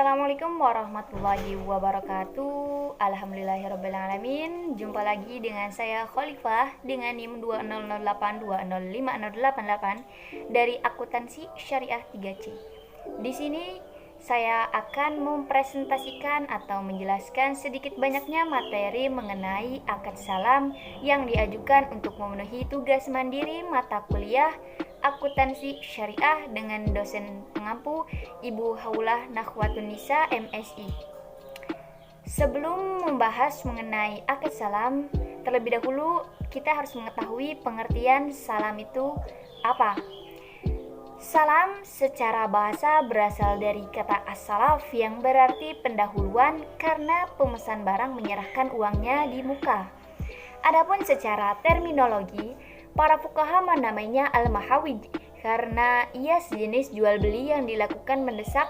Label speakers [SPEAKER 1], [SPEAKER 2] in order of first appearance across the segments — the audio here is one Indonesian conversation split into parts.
[SPEAKER 1] Assalamualaikum warahmatullahi wabarakatuh. Alhamdulillahirrabbilalamin. Jumpa lagi dengan saya Khalifah dengan NIM 2008205058 dari akuntansi syariah 3C. Di sini saya akan mempresentasikan atau menjelaskan sedikit banyaknya materi mengenai akad salam yang diajukan untuk memenuhi tugas mandiri mata kuliah akuntansi syariah dengan dosen pengampu Ibu Haulah Nakhwatun Nisa MSI. Sebelum membahas mengenai akad salam, terlebih dahulu kita harus mengetahui pengertian salam itu apa. Salam secara bahasa berasal dari kata as-salaf yang berarti pendahuluan karena pemesan barang menyerahkan uangnya di muka. Adapun secara terminologi, para fuqaha menamainya al-mahawij karena ia sejenis jual beli yang dilakukan mendesak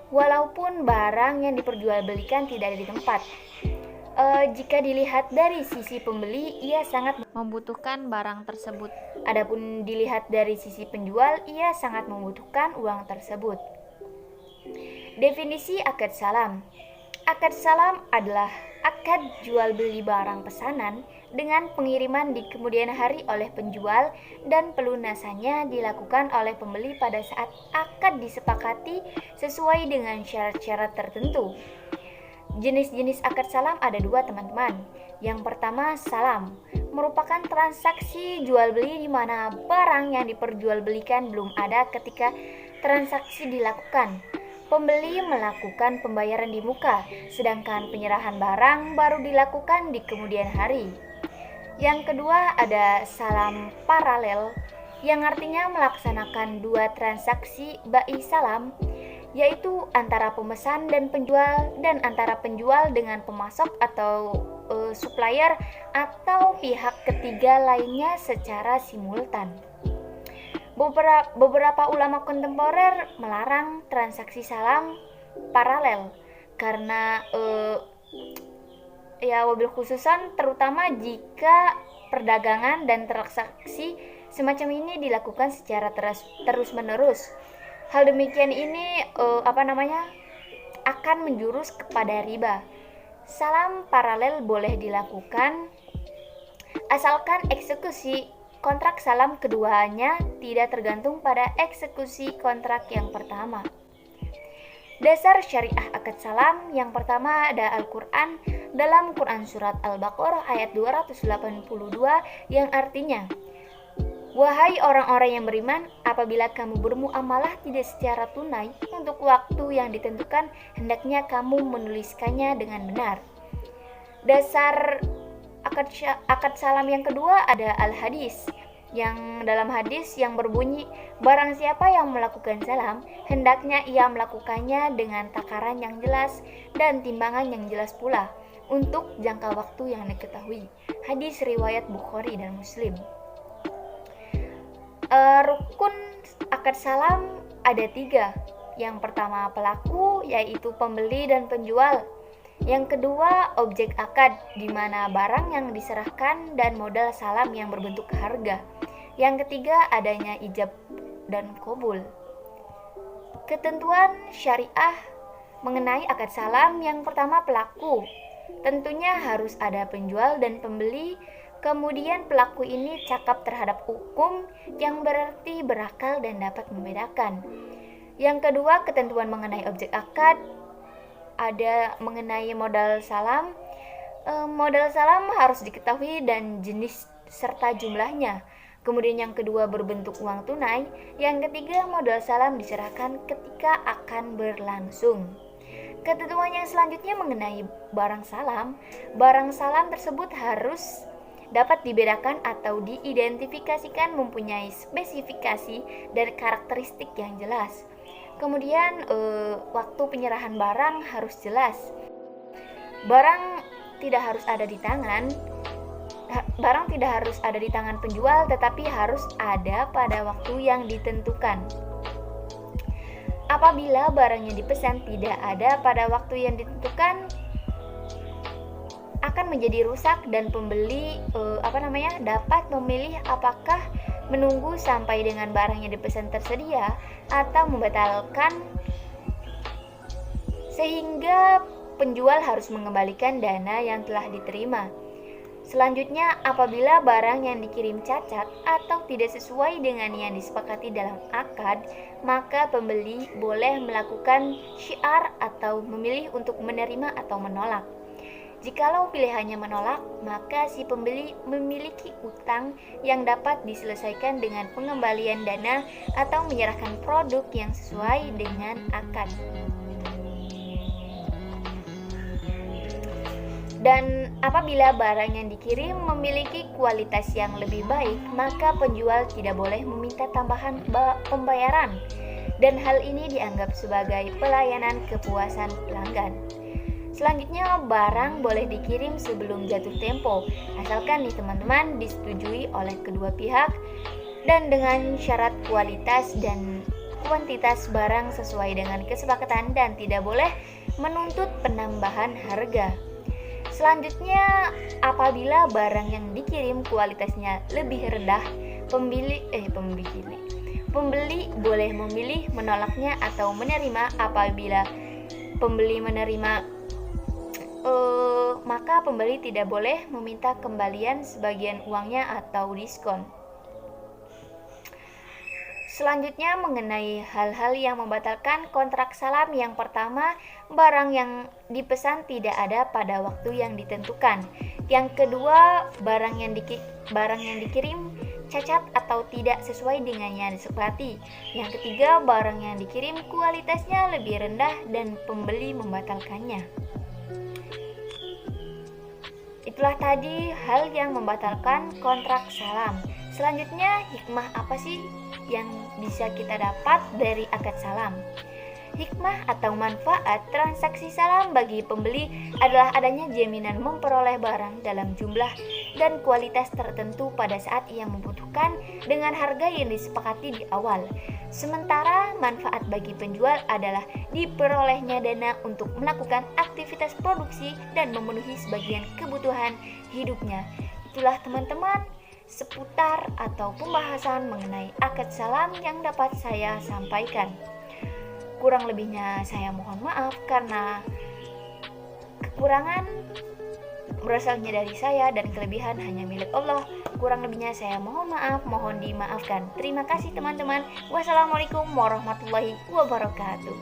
[SPEAKER 1] walaupun barang yang diperjualbelikan tidak ada di tempat. Jika dilihat dari sisi pembeli, ia sangat membutuhkan barang tersebut. Adapun dilihat dari sisi penjual, ia sangat membutuhkan uang tersebut. Definisi akad salam. Akad salam adalah akad jual beli barang pesanan dengan pengiriman di kemudian hari oleh penjual dan pelunasannya dilakukan oleh pembeli pada saat akad disepakati sesuai dengan syarat-syarat tertentu. Jenis-jenis akad salam ada dua, teman-teman. Yang pertama, salam merupakan transaksi jual beli di mana barang yang diperjualbelikan belum ada ketika transaksi dilakukan. Pembeli melakukan pembayaran di muka, sedangkan penyerahan barang baru dilakukan di kemudian hari. Yang kedua ada salam paralel, yang artinya melaksanakan dua transaksi bai salam, yaitu antara pemesan dan penjual, dan antara penjual dengan pemasok atau supplier atau pihak ketiga lainnya secara simultan. Beberapa ulama kontemporer melarang transaksi salam paralel karena wabil khususan, terutama jika perdagangan dan transaksi semacam ini dilakukan secara terus-menerus. Hal demikian ini akan menjurus kepada riba. Salam paralel boleh dilakukan asalkan eksekusi kontrak salam keduanya tidak tergantung pada eksekusi kontrak yang pertama. Dasar syariah akad salam yang pertama ada Al-Quran dalam Quran Surat Al-Baqarah ayat 282 yang artinya, "Wahai orang-orang yang beriman, apabila kamu bermuamalah tidak secara tunai untuk waktu yang ditentukan, hendaknya kamu menuliskannya dengan benar." Dasar akad salam yang kedua ada Al-Hadis yang dalam hadis yang berbunyi, barang siapa yang melakukan salam, hendaknya ia melakukannya dengan takaran yang jelas dan timbangan yang jelas pula untuk jangka waktu yang diketahui. Hadis riwayat Bukhari dan Muslim. Rukun akad salam ada 3. Yang pertama pelaku, yaitu pembeli dan penjual. Yang kedua objek akad, di mana barang yang diserahkan dan modal salam yang berbentuk harga. Yang ketiga adanya ijab dan qabul. Ketentuan syariah mengenai akad salam yang pertama pelaku. Tentunya harus ada penjual dan pembeli. Kemudian pelaku ini cakap terhadap hukum yang berarti berakal dan dapat membedakan. Yang kedua ketentuan mengenai objek akad. Ada mengenai modal salam. Modal salam harus diketahui dan jenis serta jumlahnya. Kemudian yang kedua berbentuk uang tunai. Yang ketiga modal salam diserahkan ketika akan berlangsung. Ketentuan yang selanjutnya mengenai barang salam. Barang salam tersebut harus dapat dibedakan atau diidentifikasikan, mempunyai spesifikasi dan karakteristik yang jelas. Kemudian waktu penyerahan barang harus jelas. Barang tidak harus ada di tangan penjual, tetapi harus ada pada waktu yang ditentukan. Apabila barang yang dipesan tidak ada pada waktu yang ditentukan, akan menjadi rusak dan pembeli dapat memilih apakah menunggu sampai dengan barang yang dipesan tersedia atau membatalkan sehingga penjual harus mengembalikan dana yang telah diterima. Selanjutnya, apabila barang yang dikirim cacat atau tidak sesuai dengan yang disepakati dalam akad, maka pembeli boleh melakukan syiar atau memilih untuk menerima atau menolak. Jikalau pilihannya menolak, maka si pembeli memiliki utang yang dapat diselesaikan dengan pengembalian dana atau menyerahkan produk yang sesuai dengan akad. Dan apabila barang yang dikirim memiliki kualitas yang lebih baik, maka penjual tidak boleh meminta tambahan pembayaran. Dan hal ini dianggap sebagai pelayanan kepuasan pelanggan. Selanjutnya, barang boleh dikirim sebelum jatuh tempo, asalkan nih teman-teman disetujui oleh kedua pihak dan dengan syarat kualitas dan kuantitas barang sesuai dengan kesepakatan dan tidak boleh menuntut penambahan harga. Selanjutnya, apabila barang yang dikirim kualitasnya lebih rendah, pembeli boleh memilih menolaknya atau menerima. Apabila pembeli menerima, maka pembeli tidak boleh meminta kembalian sebagian uangnya atau diskon. Selanjutnya, mengenai hal-hal yang membatalkan kontrak salam. Yang pertama, barang yang dipesan tidak ada pada waktu yang ditentukan. Yang kedua, barang yang dikirim cacat atau tidak sesuai dengan yang disepakati. Yang ketiga, barang yang dikirim kualitasnya lebih rendah dan pembeli membatalkannya. Itulah tadi hal yang membatalkan kontrak salam. Selanjutnya, hikmah apa sih yang bisa kita dapat dari akad salam? Hikmah atau manfaat transaksi salam bagi pembeli adalah adanya jaminan memperoleh barang dalam jumlah dan kualitas tertentu pada saat ia membutuhkan dengan harga yang disepakati di awal. Sementara manfaat bagi penjual adalah diperolehnya dana untuk melakukan aktivitas produksi dan memenuhi sebagian kebutuhan hidupnya. Itulah teman-teman seputar atau pembahasan mengenai akad salam yang dapat saya sampaikan. Kurang lebihnya saya mohon maaf karena kekurangan berasalnya dari saya dan kelebihan hanya milik Allah. Kurang lebihnya saya mohon maaf, mohon dimaafkan. Terima kasih teman-teman. Wassalamualaikum warahmatullahi wabarakatuh.